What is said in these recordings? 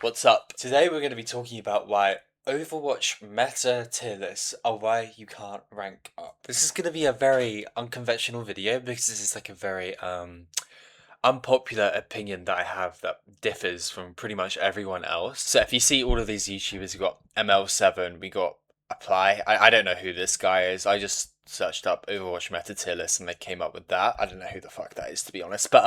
What's up? Today we're going to be talking about why Overwatch meta tier lists are why you can't rank up. This is going to be a very unconventional video because this is like a very unpopular opinion that I have that differs from pretty much everyone else. So if you see all of these YouTubers, we got ML7, we got Apply. I don't know who this guy is. I just searched up Overwatch meta tier list and they came up with that. I don't know who the fuck that is, to be honest. But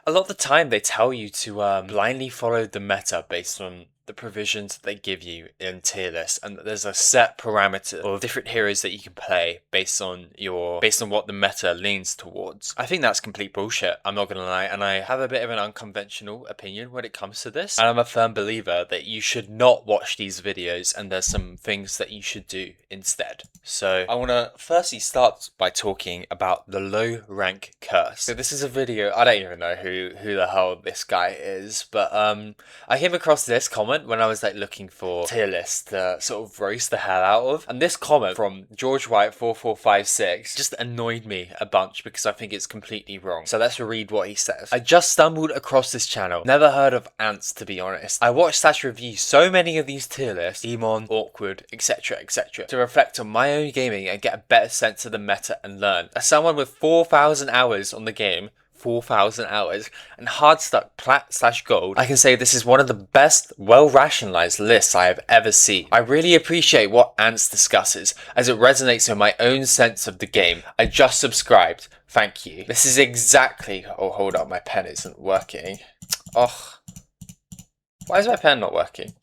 a lot of the time they tell you to blindly follow the meta based on the provisions that they give you in tier lists, and there's a set parameter of different heroes that you can play based on what the meta leans towards. I think that's complete bullshit, I'm not gonna lie, and I have a bit of an unconventional opinion when it comes to this, and I'm a firm believer that you should not watch these videos and there's some things that you should do instead. So I want to firstly start by talking about the low rank curse. So this is a video, I don't even know who the hell this guy is, but I came across this comment when I was like looking for tier list to sort of roast the hell out of, and this comment from George White 4456 just annoyed me a bunch because I think it's completely wrong. So let's read what he says. I just stumbled across this channel, never heard of ants to be honest. I watched / review so many of these tier lists, Demon, Awkward, etc, to reflect on my own gaming and get a better sense of the meta and learn. As someone with 4,000 hours on the game, 4,000 hours, and hard stuck plat/gold, I can say this is one of the best, well rationalized lists I have ever seen. I really appreciate what Ants discusses, as it resonates with my own sense of the game. I just subscribed. Thank you. This is exactly. Oh, hold up, my pen isn't working. Oh, why is my pen not working?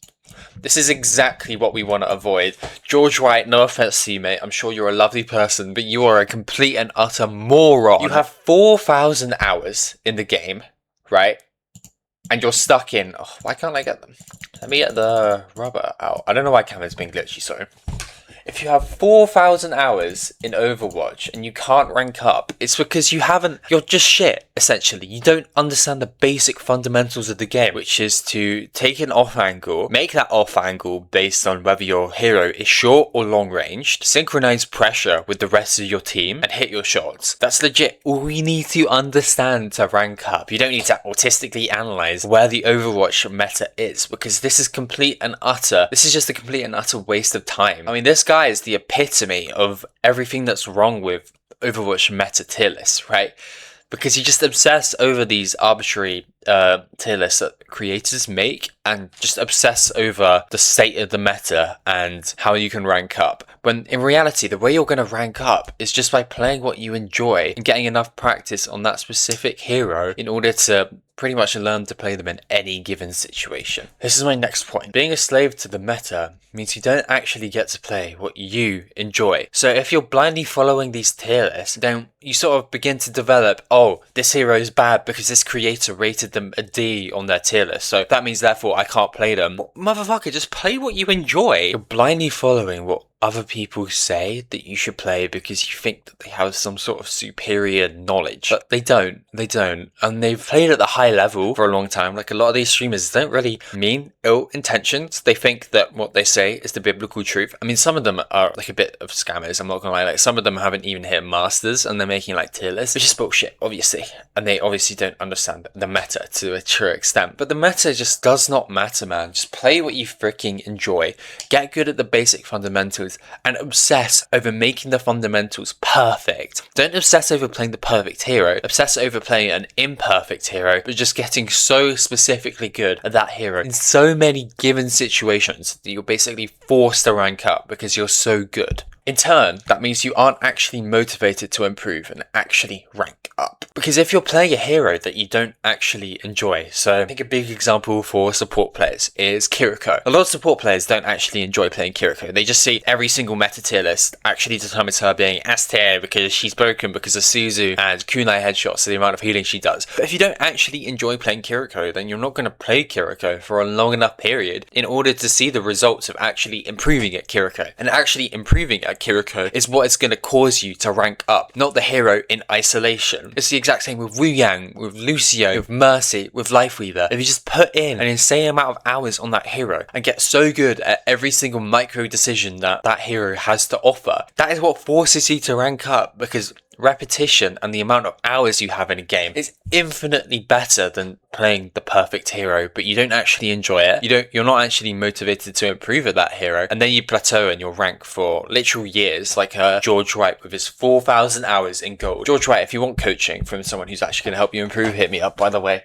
This is exactly what we want to avoid. George White, no offense to you, mate. I'm sure you're a lovely person, but you are a complete and utter moron. You have 4,000 hours in the game, right? And you're stuck in... Oh, why can't I get them? Let me get the rubber out. I don't know why camera's being glitchy, sorry. If you have 4,000 hours in Overwatch and you can't rank up, it's because you're just shit, essentially. You don't understand the basic fundamentals of the game, which is to take an off angle, make that off angle based on whether your hero is short or long ranged, synchronize pressure with the rest of your team, and hit your shots. That's legit all you need to understand to rank up. You don't need to autistically analyze where the Overwatch meta is, because this is just a complete and utter waste of time. I mean, this guy is the epitome of everything that's wrong with Overwatch meta tier lists, right? Because you just obsess over these arbitrary tier lists that creators make and just obsess over the state of the meta and how you can rank up. When in reality, the way you're going to rank up is just by playing what you enjoy and getting enough practice on that specific hero in order to pretty much learn to play them in any given situation. This is my next point. Being a slave to the meta means you don't actually get to play what you enjoy. So if you're blindly following these tier lists, then you sort of begin to develop, oh, this hero is bad because this creator rated them a D on their tier list, so that means therefore I can't play them. Motherfucker, just play what you enjoy. You're blindly following what other people say that you should play because you think that they have some sort of superior knowledge, but they don't, and they've played at the high level for a long time. Like, a lot of these streamers don't really mean ill intentions. They think that what they say is the biblical truth. I mean, some of them are like a bit of scammers, I'm not gonna lie. Like, some of them haven't even hit masters and they're making like tier lists, which is bullshit, obviously, and they obviously don't understand the meta to a true extent. But the meta just does not matter, man. Just play what you freaking enjoy, get good at the basic fundamentals, and obsess over making the fundamentals perfect. Don't obsess over playing the perfect hero, obsess over playing an imperfect hero, but just getting so specifically good at that hero in so many given situations that you're basically forced to rank up because you're so good. In turn, that means you aren't actually motivated to improve and actually rank up. Because if you're playing a hero that you don't actually enjoy, so I think a big example for support players is Kiriko. A lot of support players don't actually enjoy playing Kiriko. They just see every single meta tier list actually determines her being S tier because she's broken because of Suzu and kunai headshots, so the amount of healing she does. But if you don't actually enjoy playing Kiriko, then you're not going to play Kiriko for a long enough period in order to see the results of actually improving at Kiriko. And actually improving at Kiriko is what is going to cause you to rank up, not the hero in isolation. It's the exact same with Wu Yang, with Lucio, with Mercy, with Lifeweaver. If you just put in an insane amount of hours on that hero and get so good at every single micro decision that that hero has to offer, that is what forces you to rank up, because repetition and the amount of hours you have in a game is infinitely better than playing the perfect hero, but you don't actually enjoy it. You're not actually motivated to improve at that hero, and then you plateau in your rank for literal years, like George Wright with his 4,000 hours in gold. George Wright, if you want coaching from someone who's actually going to help you improve, hit me up, by the way.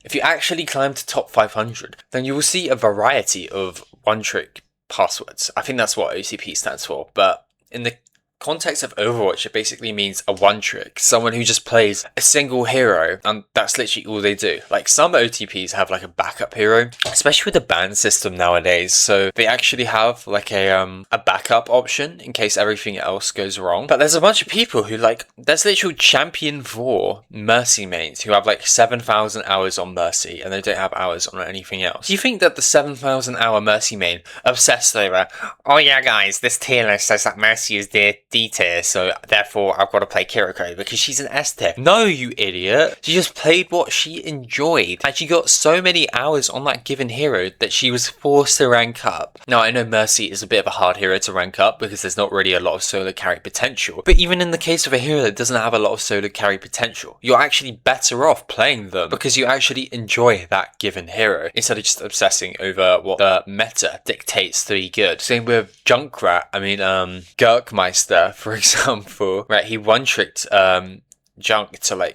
If you actually climb to top 500, then you will see a variety of one-trick passwords. I think that's what OTP stands for, but in the context of Overwatch, it basically means a one trick, someone who just plays a single hero and that's literally all they do. Like some OTPs have like a backup hero, especially with the ban system nowadays, so they actually have like a backup option in case everything else goes wrong. But there's a bunch of people who there's literal champion 4 Mercy mains who have like 7,000 hours on Mercy and they don't have hours on anything else. Do you think that the 7,000 hour Mercy main obsessed over, oh yeah guys, this tier list says that Mercy is the D tier, so therefore I've got to play Kiriko because she's an S tier? No, you idiot. She just played what she enjoyed, and she got so many hours on that given hero that she was forced to rank up. Now, I know Mercy is a bit of a hard hero to rank up because there's not really a lot of solo carry potential, but even in the case of a hero that doesn't have a lot of solo carry potential, you're actually better off playing them because you actually enjoy that given hero instead of just obsessing over what the meta dictates to be good. Same with Junkrat. I mean, Gurkmeister, for example, right? He one-tricked Junk to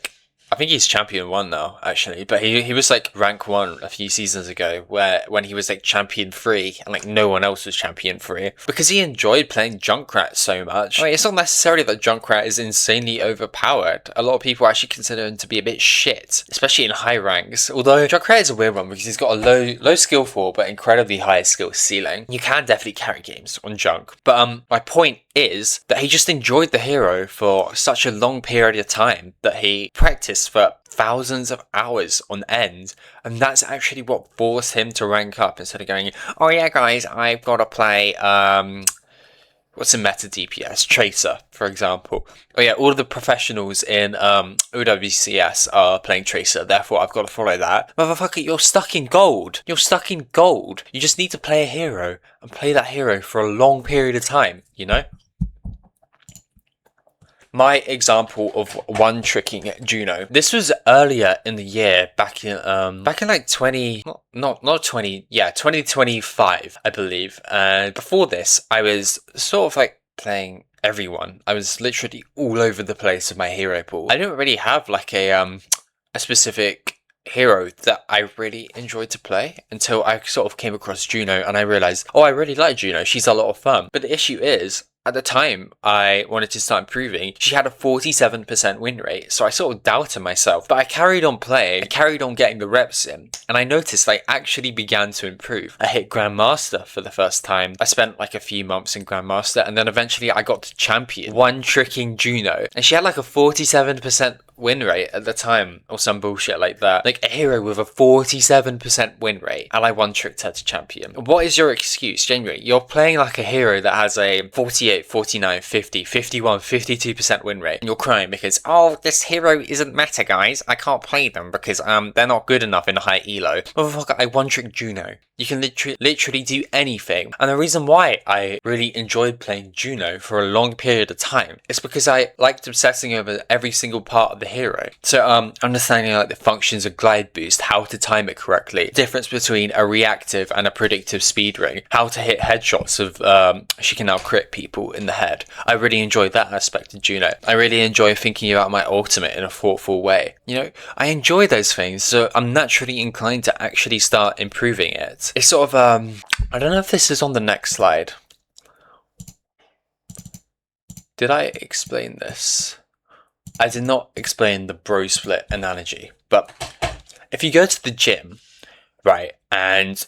I think he's champion 1 now, actually, but he was like rank 1 a few seasons ago, when he was like champion 3 and no one else was champion 3 because he enjoyed playing Junkrat so much. I mean, it's not necessarily that Junkrat is insanely overpowered. A lot of people actually consider him to be a bit shit, especially in high ranks. Although Junkrat is a weird one because he's got a low skill for but incredibly high skill ceiling. You can definitely carry games on Junk, but my point is that he just enjoyed the hero for such a long period of time that he practiced for thousands of hours on end, and that's actually what forced him to rank up instead of going, oh yeah guys, I've got to play what's a meta DPS? Tracer, for example. Oh yeah, all of the professionals in OWCS are playing Tracer, therefore I've got to follow that. Motherfucker, you're stuck in gold. You're stuck in gold. You just need to play a hero and play that hero for a long period of time, you know? My example of one tricking Juno. This was earlier in the year, back in like 2025, I believe. And before this, I was sort of like playing everyone. I was literally all over the place with my hero pool. I didn't really have like a specific hero that I really enjoyed to play until I sort of came across Juno and I realized, oh, I really like Juno. She's a lot of fun. But the issue is, at the time I wanted to start improving, she had a 47% win rate, so I sort of doubted myself. But I carried on playing, I carried on getting the reps in, and I noticed I actually began to improve. I hit Grandmaster for the first time. I spent like a few months in Grandmaster, and then eventually I got to Champion, one-tricking Juno. And she had like a 47% win rate at the time, or some bullshit like that. Like a hero with a 47% win rate, and I one-tricked her to Champion. What is your excuse? Genuinely, you're playing like a hero that has a 48, 49, 50, 51, 52% win rate, and you're crying because, oh, this hero isn't meta, guys. I can't play them because they're not good enough in high elo. Motherfucker, I one-tricked Juno. You can literally do anything. And the reason why I really enjoyed playing Juno for a long period of time is because I liked obsessing over every single part of the hero. So understanding like the functions of glide boost, how to time it correctly, difference between a reactive and a predictive speed ring, how to hit headshots of she can now crit people in the head. I really enjoy that aspect of Juno. I really enjoy thinking about my ultimate in a thoughtful way. You know, I enjoy those things, so I'm naturally inclined to actually start improving it. It's sort of I don't know if this is on the next slide. Did I explain this? I did not explain the bro split analogy, but if you go to the gym, right, and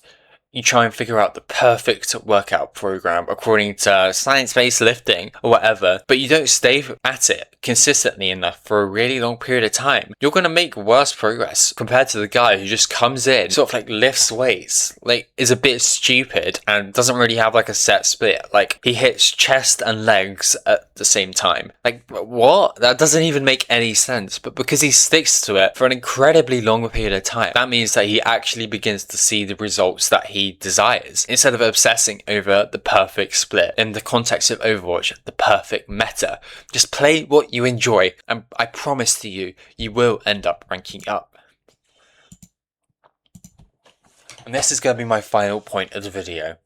you try and figure out the perfect workout program according to science-based lifting or whatever, but you don't stay at it consistently enough for a really long period of time, you're going to make worse progress compared to the guy who just comes in, sort of like lifts weights, like is a bit stupid and doesn't really have like a set split. Like he hits chest and legs at the same time. Like what? That doesn't even make any sense. But because he sticks to it for an incredibly long period of time, that means that he actually begins to see the results that he he desires, instead of obsessing over the perfect split. In the context of Overwatch, the perfect meta. Just play what you enjoy, and I promise to you, you will end up ranking up. And this is going to be my final point of the video.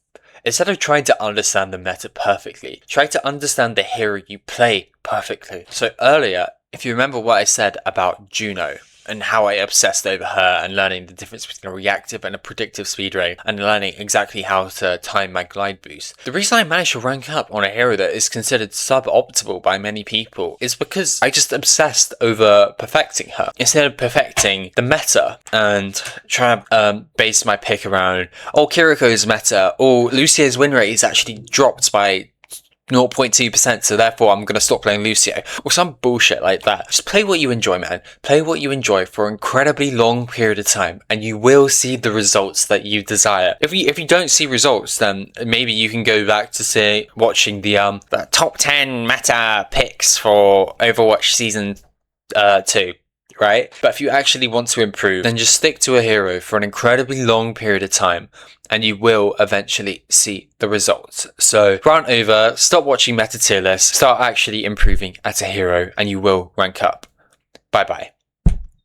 Instead of trying to understand the meta perfectly, try to understand the hero you play perfectly. So earlier, if you remember what I said about Juno, and how I obsessed over her and learning the difference between a reactive and a predictive speed rate and learning exactly how to time my glide boost. The reason I managed to rank up on a hero that is considered suboptimal by many people is because I just obsessed over perfecting her instead of perfecting the meta and trying to base my pick around, oh, Kiriko's meta, or Lucio's win rate is actually dropped by 0.2%, so therefore I'm going to stop playing Lucio, or some bullshit like that. Just play what you enjoy, man. Play what you enjoy for an incredibly long period of time, and you will see the results that you desire. If you don't see results, then maybe you can go back to, say, watching the top 10 meta picks for Overwatch Season 2. Right? But if you actually want to improve, then just stick to a hero for an incredibly long period of time, and you will eventually see the results. So rant over, stop watching meta tier lists, start actually improving at a hero, and you will rank up. Bye bye.